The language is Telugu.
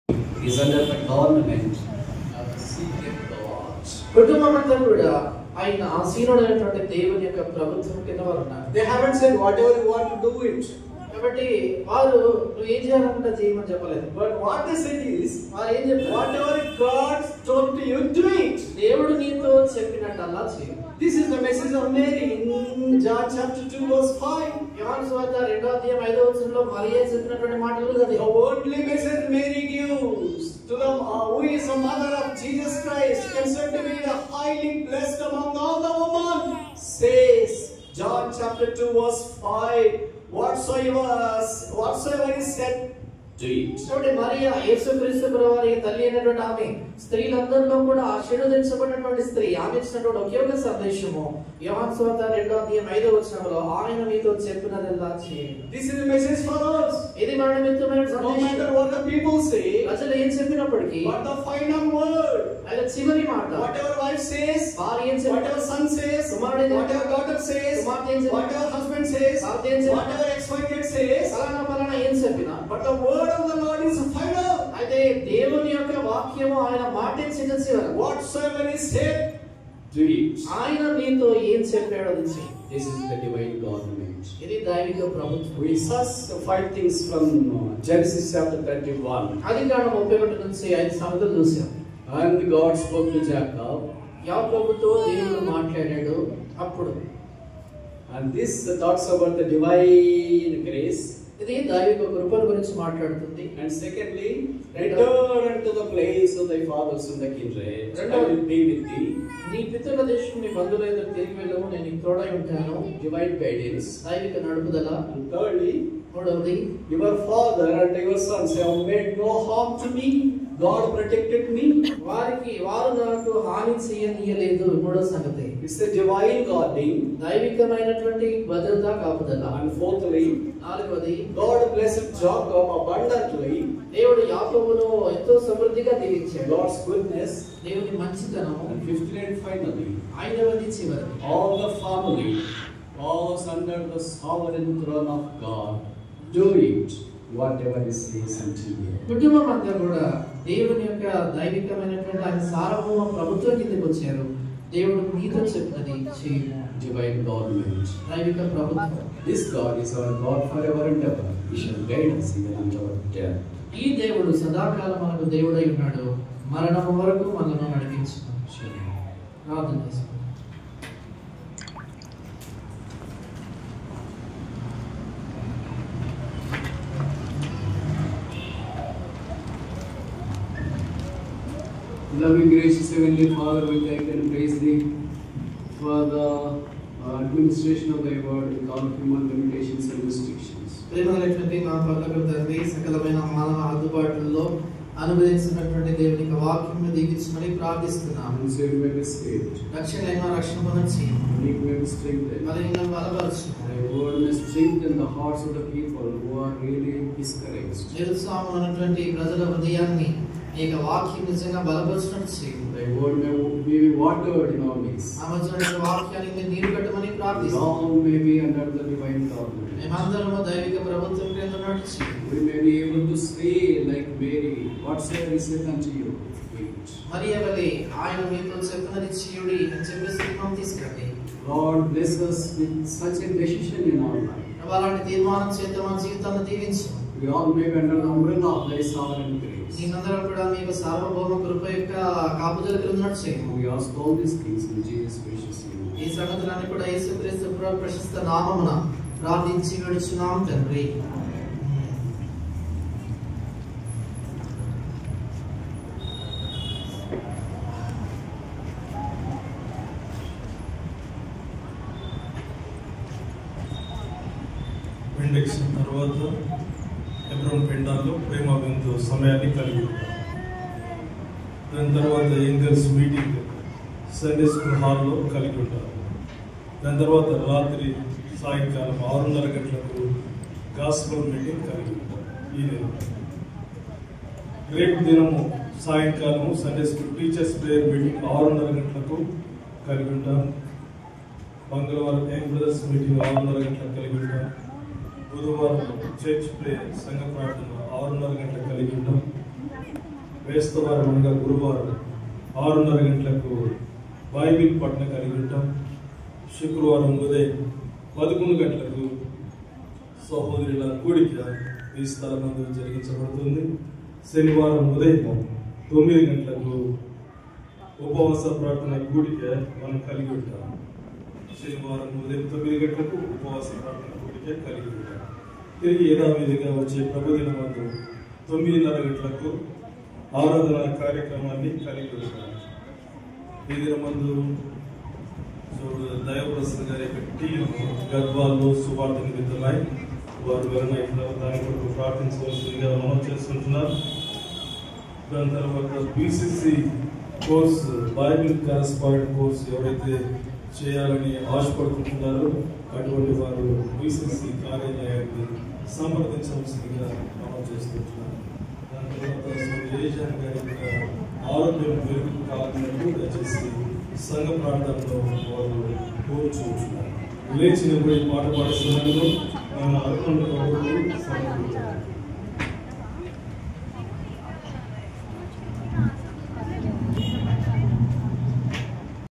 is under the government of the secret God. కుటుంబం అంతా కూడా ఆయన ఆసీనుడైనటువంటి దేవుని యొక్క ప్రభుత్వం కింద వారు ఉన్నారు. They haven't said whatever you want to do it. కాబట్టి వారు నువ్వు ఏం చేయాలనుకుంటా చేయమని చెప్పలేదు. But what they said is, వారు ఏం చెప్పారు? whatever God told to you, do it. దేవుడు నీతో చెప్పినట్టు అలా చేయి. This is the message of Mary in John chapter 2 verse 5. యోహాను సువార్త 2వ అధ్యాయం 5వ వచనంలో మరియ చెప్పినటువంటి మాటలు అది. The only message Mary gives to the who is the mother of Jesus Christ, considered to be the highly blessed among all the women, says John chapter 2 verse 5, whatsoever is said, do it. చూడండి, మరియా యేసుక్రీస్తు ప్రభువారి తల్లి అయినటువంటి ఆమె స్త్రీలందరిలో కూడా ఆశీర్వదించబడినటువంటి స్త్రీ. ఆమె ఇచ్చినటువంటి ఒకే ఒక సందేశము యోహాను సువార్త 2వ అధ్యాయం 5వ వచనంలో ఆయన మీతో చెప్పినదల్లా చేయండి. This is the message for us. ఇది మన నిమిత్తమైన No సందేశం. matter what the people say, ప్రజలు ఏం చెప్పినప్పటికీ, but the final word, ఆయన చివరి మాట, whatever wife says, భార్య ఏం చెప్పినా, whatever son says, కుమారుడు whatever daughter says, కుమార్తె ఏం చెప్పినా, whatever husband says, భర్త ఏం చెప్పినా, whatever XYZ says, ఫలానా ఏం చెప్పినా, but the word of the Lord is final. అయితే దేవుని యొక్క వాక్యము ఆయన మాటే చిన్న చివర. Whatsoever is said, do it. ఆయన నీతో ఏం చెప్పాడో అది చెయ్యి. This is the divine government. ఇది దైవిక ప్రభుత్వం. We saw 5 things from Genesis chapter 31. ఆదికాండం 31 నుంచి 5 సంగతులు చూసాం. And God spoke to Jacob. యాకోబుతో దేవుడు మాట్లాడాడు. అప్పుడు And this talks about the divine grace. ఇది దైవిక కృపను గురించి మాట్లాడుతుంది. And secondly, return unto the place of thy fathers in the kindred. I will be with thee. నీ పితరుల దేశం నీ బంధువుల ఎదురు తిరిగి వెళ్ళవు, నేను నీకు తోడై ఉంటాను. Divine guidance. దైవిక నడుపుదల. And thirdly, మూడవది, your father and your sons have made no harm to me. God protected me. వారు నాకు హాని చేయనీయలేదు. మూడో సంగతి, It's a divine guarding. దైవికమైనటువంటి భద్రత కాపుదల. And fourthly, నాలుగవది, God blessed Jacob abundantly. దేవుడు యాకోబును ఎంతో సమృద్ధిగా దీవించాడు. God's goodness. దేవుని మంచితనం. And fifthly and finally, ఐదవది చివరి, all the family falls under the sovereign throne of God. Do it, whatever He says unto you. కుటుంబం అంతా కూడా దేవుని యొక్క దైవికమైనటువంటి ఆయన సార్వభౌమ ప్రభుత్వం కిందకి వచ్చారు. దేవుడు నీతో చెప్పినది చేయు. Divine government. దైవిక ప్రభుత్వం. This God is our God forever and ever. He shall guide us even unto our death. ఈ దేవుడు సదాకాలం మనకు దేవుడై ఉన్నాడు. మరణం వరకు మనల్ని నడిపించును. ప్రార్థన చేసుకుందాం. Loving, gracious Heavenly Father, we thank and praise Thee for the administration of Thy word without human limitations and restrictions. ప్రేమగలటువంటి మా పరలోకపు తండ్రి, సకలమైన మానవ అందుబాటులో అనుభవించినటువంటి దేవుని యొక్క వాక్యం దీవించమని ప్రార్థిస్తున్నాము. And so we may be saved. రక్షణైన రక్షణ పొందొచ్చు. We may be strengthened. బలహీన బలపరచు. Thy word may strengthen the hearts of the people who are really discouraged. నిరుత్సాహం ఉన్నటువంటి ప్రజల హృదయాన్ని ఈ యొక్క వాక్యం నిజంగా బలపరిచినట్టు చేయి. Thy word may be watered in our midst. ఆ మధ్య వాక్యానికి నీరు కట్టమని ప్రార్థిస్తున్నాము. All may be under the divine government. మేమందరము దైవిక ప్రభుత్వం క్రింద నడిచి We may be able to say like Mary, whatsoever is said unto you, eat. మరియ వలె ఆయన మీతో చెప్పినది చేయుడి అని చెప్పేసి తీర్మానం తీసుకురండి. Lord, bless us with such a decision in our life. అలాంటి తీర్మానం చేత మన జీవితాన్ని దీవించు. We all may be under the umbrella of Thy sovereign grace. దీనందరం కూడా మీకు సార్వభౌమ కృప యొక్క కాపుదల క్రింద నడిచేయము. We ask all these things in Jesus' precious name. ఈ సంగతులన్నీ కూడా యేసుక్రీస్తు ప్రభు ప్రశస్త నామమున ప్రార్థించి వేడుచున్నాము తండ్రి. బెండెక్షన్ తర్వాత హెబ్రోన్ పెండాల్లో ప్రేమ విందు సమయాన్ని కలిగి ఉంటాం. దాని తర్వాత ఏంగల్స్ మీటింగ్ సండే స్కూల్ హాల్లో కలిగి ఉంటారు. దాని తర్వాత రాత్రి సాయంకాలం 6:30 గంటలకు గాస్పల్ మీటింగ్ కలిగి ఉంటారు. ఈ నెల రేపు దినము సాయంకాలము Sunday school teachers prayer meeting 6:30 గంటలకు కలిగి ఉంటాం. మంగళవారం యంగ్ బ్రదర్స్ మీటింగ్ 6:30 గంటలకు కలిగి ఉంటాం. బుధవారం చర్చ్ ప్రేయర్ సంఘ ప్రార్థన 6:30 గంటలకు కలిగి ఉంటాం. బేస్తవారం అనగా గురువారం 6:30 గంటలకు బైబిల్ పఠన కలిగి ఉంటాం. శుక్రవారం ఉదయం 11 గంటలకు సహోదరుల కూడిక ఈ స్థలం నందు జరిగించబడుతుంది. శనివారం ఉదయం 9 గంటలకు ఉపవాస ప్రార్థన కూడిక మనం కలిగి ఉంటాం. శనివారం ఉదయం 9 గంటలకు ఉపవాస ప్రార్థన కూడిక కలిగి ఉంటాం. తిరిగి యథావిధిగా వచ్చే ప్రభుదిన మందు 9:30 గంటలకు ఆరాధన కార్యక్రమాన్ని కలిగి ఉంటాం. ఈ దినమందు దైవప్రసాద్ గారి యొక్క టీం గర్భాల్లో సువార్త నిమిత్తమై వారు వెళ్ళిన దాని కొరకు ప్రార్థించవలసిందిగా మనం చేస్తుంటున్నారు. దాని తర్వాత BCC course Bible correspondent course ఎవరైతే చేయాలని ఆశపడుతుంటున్నారో అటువంటి వారు BCC కార్యాలయాన్ని సంప్రదించవలసిందిగా మనం చేస్తుంటున్నాం. దాని తర్వాత ఏజాన్ గారి యొక్క ఆరోగ్యం మెరుగు కావాలన్నట్టు దయచేసి సంఘ ప్రాంతంలో వారు కోరుచున్నారు. లేచినప్పుడు పాట పాడుతున్నందుకు మన అర్పణ సమర్పించారు.